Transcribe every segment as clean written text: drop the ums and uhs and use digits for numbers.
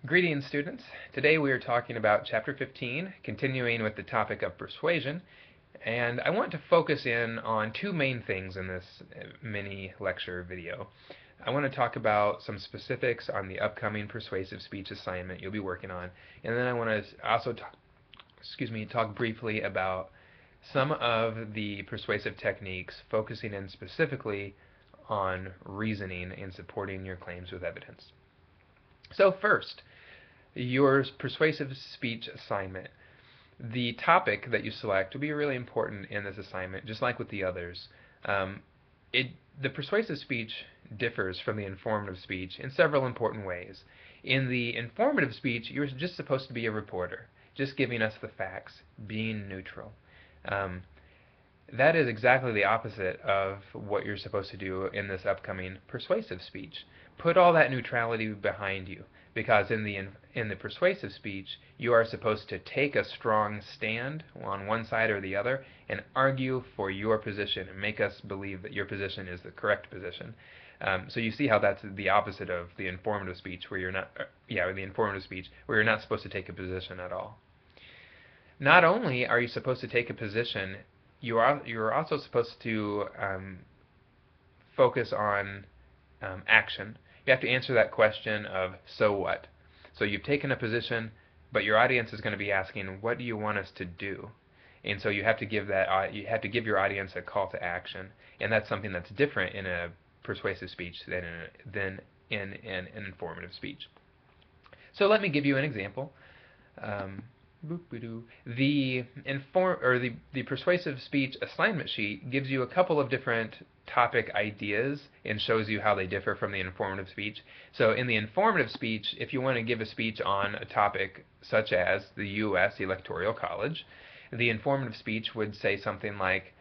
Greetings, students. Today we are talking about Chapter 15, continuing with the topic of persuasion, and I want to focus in on two main things in this mini lecture video. I want to talk about some specifics on the upcoming persuasive speech assignment you'll be working on, and then I want to also talk briefly about some of the persuasive techniques, focusing in specifically on reasoning and supporting your claims with evidence. So first, your persuasive speech assignment. The topic that you select will be really important in this assignment, just like with the others. The persuasive speech differs from the informative speech in several important ways. In the informative speech, you're just supposed to be a reporter, just giving us the facts, being neutral. That is exactly the opposite of what you're supposed to do in this upcoming persuasive speech. Put all that neutrality behind you, because in the persuasive speech, you are supposed to take a strong stand on one side or the other and argue for your position and make us believe that your position is the correct position. So you see how that's the opposite of the informative speech, where you're not, the informative speech where you're not supposed to take a position at all. Not only are you supposed to take a position, you're also supposed to focus on action. You have to answer that question of so what. So you've taken a position, but your audience is going to be asking, what do you want us to do? And so you have to give your audience a call to action, and that's something that's different in a persuasive speech than in an informative speech. So let me give you an example. The persuasive speech assignment sheet gives you a couple of different topic ideas and shows you how they differ from the informative speech. So in the informative speech, if you want to give a speech on a topic such as the U.S. Electoral College, the informative speech would say something like,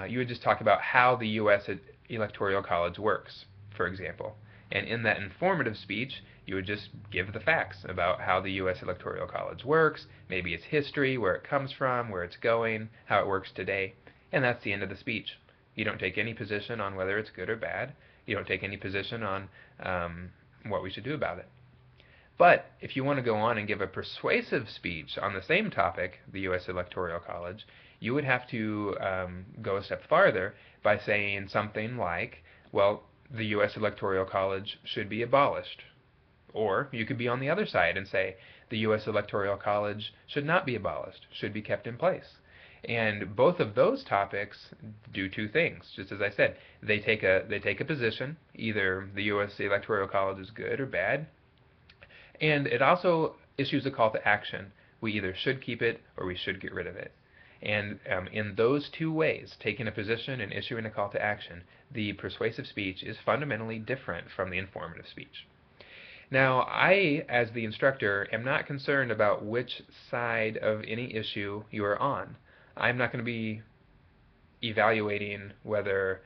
you would just talk about how the U.S. Electoral College works, for example. And in that informative speech, you would just give the facts about how the U.S. Electoral College works, maybe its history, where it comes from, where it's going, how it works today, and that's the end of the speech. You don't take any position on whether it's good or bad. You don't take any position on what we should do about it. But if you want to go on and give a persuasive speech on the same topic, the U.S. Electoral College, you would have to go a step farther by saying something like, well, the U.S. Electoral College should be abolished. Or you could be on the other side and say the U.S. Electoral College should not be abolished, should be kept in place. And both of those topics do two things. Just as I said, they take a position, either the U.S. Electoral College is good or bad, and it also issues a call to action. We either should keep it or we should get rid of it. And in those two ways, taking a position and issuing a call to action, the persuasive speech is fundamentally different from the informative speech. Now, I, as the instructor, am not concerned about which side of any issue you are on. I'm not going to be evaluating whether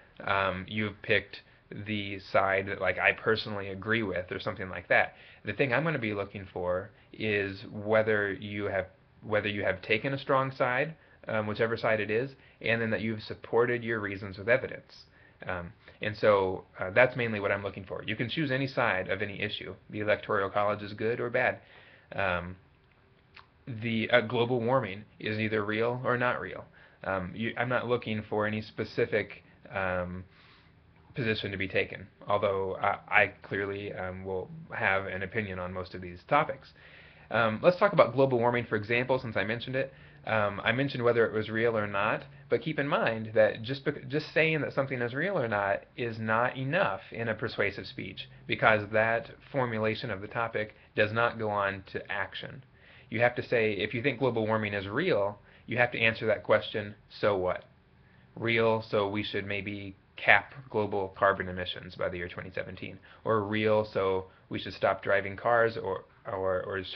you've picked the side that I personally agree with or something like that. The thing I'm going to be looking for is whether you have taken a strong side, whichever side it is, and then that you've supported your reasons with evidence. And so that's mainly what I'm looking for. You can choose any side of any issue. The Electoral College is good or bad. Global warming is either real or not real. I'm not looking for any specific position to be taken, although I clearly will have an opinion on most of these topics. Let's talk about global warming, for example, since I mentioned it. I mentioned whether it was real or not, but keep in mind that just saying that something is real or not is not enough in a persuasive speech, because that formulation of the topic does not go on to action. You have to say, if you think global warming is real, you have to answer that question, so what? Real, so we should maybe cap global carbon emissions by the year 2017, or real, so we should stop driving cars or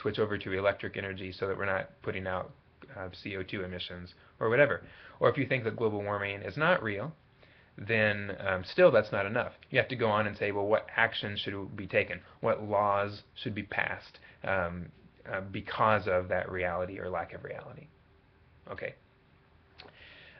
switch over to electric energy so that we're not putting out CO2 emissions, or whatever. Or if you think that global warming is not real, then still that's not enough. You have to go on and say, well, what action should be taken? What laws should be passed because of that reality or lack of reality? Okay.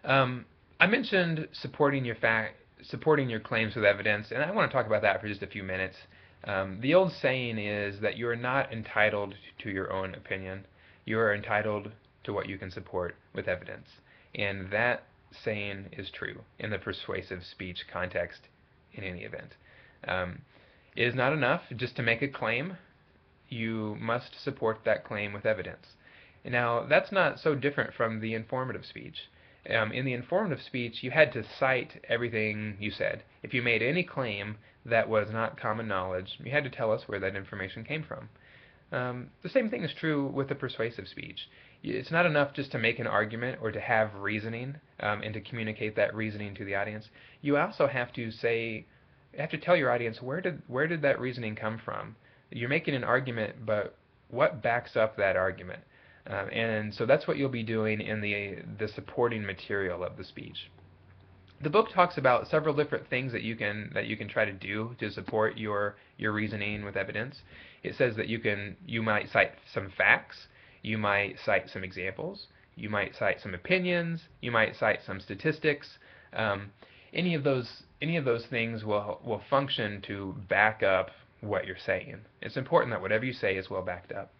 I mentioned supporting your claims with evidence, and I want to talk about that for just a few minutes. The old saying is that you are not entitled to your own opinion. You are entitled to what you can support with evidence. And that saying is true in the persuasive speech context in any event. It is not enough just to make a claim. You must support that claim with evidence. Now, that's not so different from the informative speech. In the informative speech, you had to cite everything you said. If you made any claim that was not common knowledge, you had to tell us where that information came from. The same thing is true with the persuasive speech. It's not enough just to make an argument or to have reasoning and to communicate that reasoning to the audience. You also have to tell your audience where did that reasoning come from. You're making an argument, but what backs up that argument? And so that's what you'll be doing in the supporting material of the speech. The book talks about several different things that you can try to do to support your reasoning with evidence. It says that you might cite some facts, you might cite some examples, you might cite some opinions, you might cite some statistics. Any of those things will function to back up what you're saying. It's important that whatever you say is well backed up.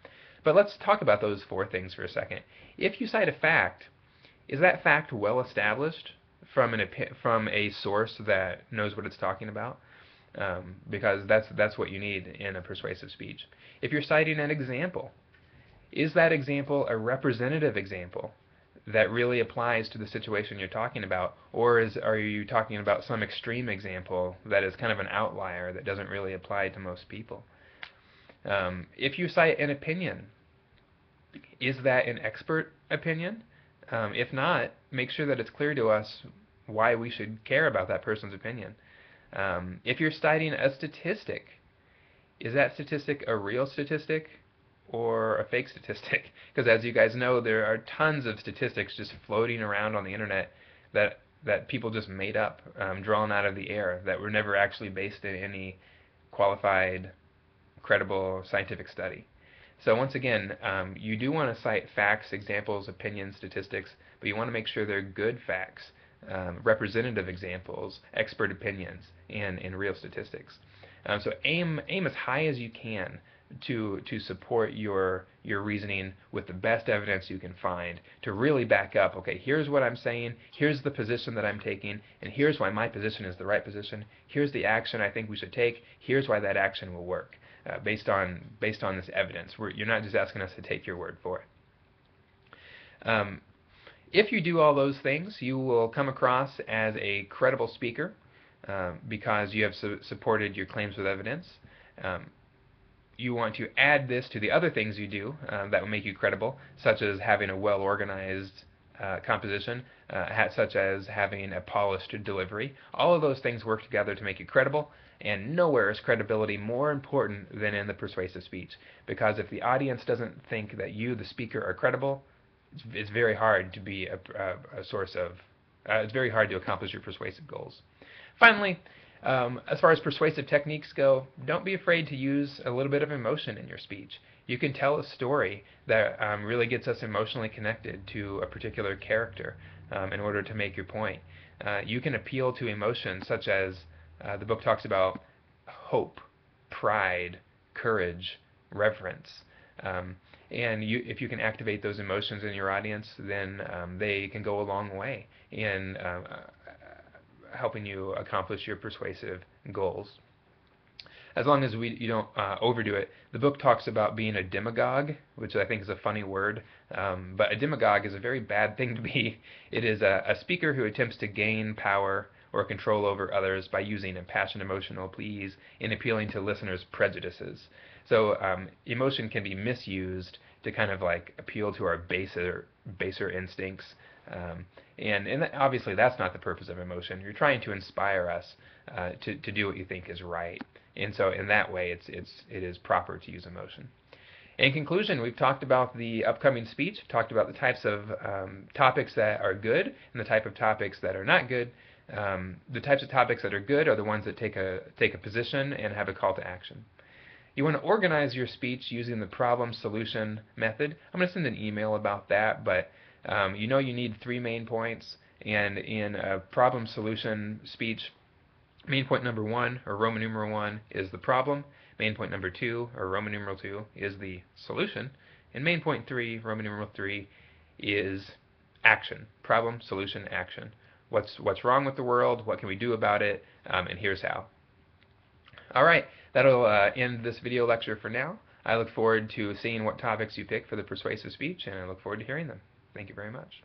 But let's talk about those four things for a second. If you cite a fact, is that fact well established from a source that knows what it's talking about? Because that's what you need in a persuasive speech. If you're citing an example, is that example a representative example that really applies to the situation you're talking about, or are you talking about some extreme example that is kind of an outlier that doesn't really apply to most people? If you cite an opinion, is that an expert opinion? If not, make sure that it's clear to us why we should care about that person's opinion. If you're citing a statistic, is that statistic a real statistic or a fake statistic? Because as you guys know, there are tons of statistics just floating around on the internet that people just made up, drawn out of the air, that were never actually based in any qualified, credible scientific study. So once again, you do want to cite facts, examples, opinions, statistics, but you want to make sure they're good facts, representative examples, expert opinions, and real statistics. So aim as high as you can to support your reasoning with the best evidence you can find to really back up, okay, here's what I'm saying, here's the position that I'm taking, and here's why my position is the right position, here's the action I think we should take, here's why that action will work. Based on this evidence. You're not just asking us to take your word for it. If you do all those things, you will come across as a credible speaker because you have supported your claims with evidence. You want to add this to the other things you do that will make you credible, such as having a well-organized composition, such as having a polished delivery. All of those things work together to make you credible. And nowhere is credibility more important than in the persuasive speech. Because if the audience doesn't think that you, the speaker, are credible, it's very hard to be a source of, it's very hard to accomplish your persuasive goals. Finally, as far as persuasive techniques go, don't be afraid to use a little bit of emotion in your speech. You can tell a story that really gets us emotionally connected to a particular character in order to make your point. You can appeal to emotions such as the book talks about hope, pride, courage, reverence. And if you can activate those emotions in your audience, then they can go a long way in helping you accomplish your persuasive goals. As long as you don't overdo it. The book talks about being a demagogue, which I think is a funny word, but a demagogue is a very bad thing to be. It is a speaker who attempts to gain power or control over others by using impassioned emotional pleas in appealing to listeners' prejudices. So emotion can be misused to kind of like appeal to our baser instincts, and obviously that's not the purpose of emotion. You're trying to inspire us to do what you think is right, and so in that way it is proper to use emotion. In conclusion, we've talked about the upcoming speech, talked about the types of topics that are good and the type of topics that are not good. The types of topics that are good are the ones that take a position and have a call to action. You want to organize your speech using the problem-solution method. I'm going to send an email about that, but you know you need 3 main points, and in a problem-solution speech, main point number 1, or Roman numeral 1, is the problem. Main point number 2, or Roman numeral 2, is the solution. And main point 3, Roman numeral 3, is action. Problem, solution, action. What's wrong with the world? What can we do about it? And here's how. All right, that'll end this video lecture for now. I look forward to seeing what topics you pick for the persuasive speech, and I look forward to hearing them. Thank you very much.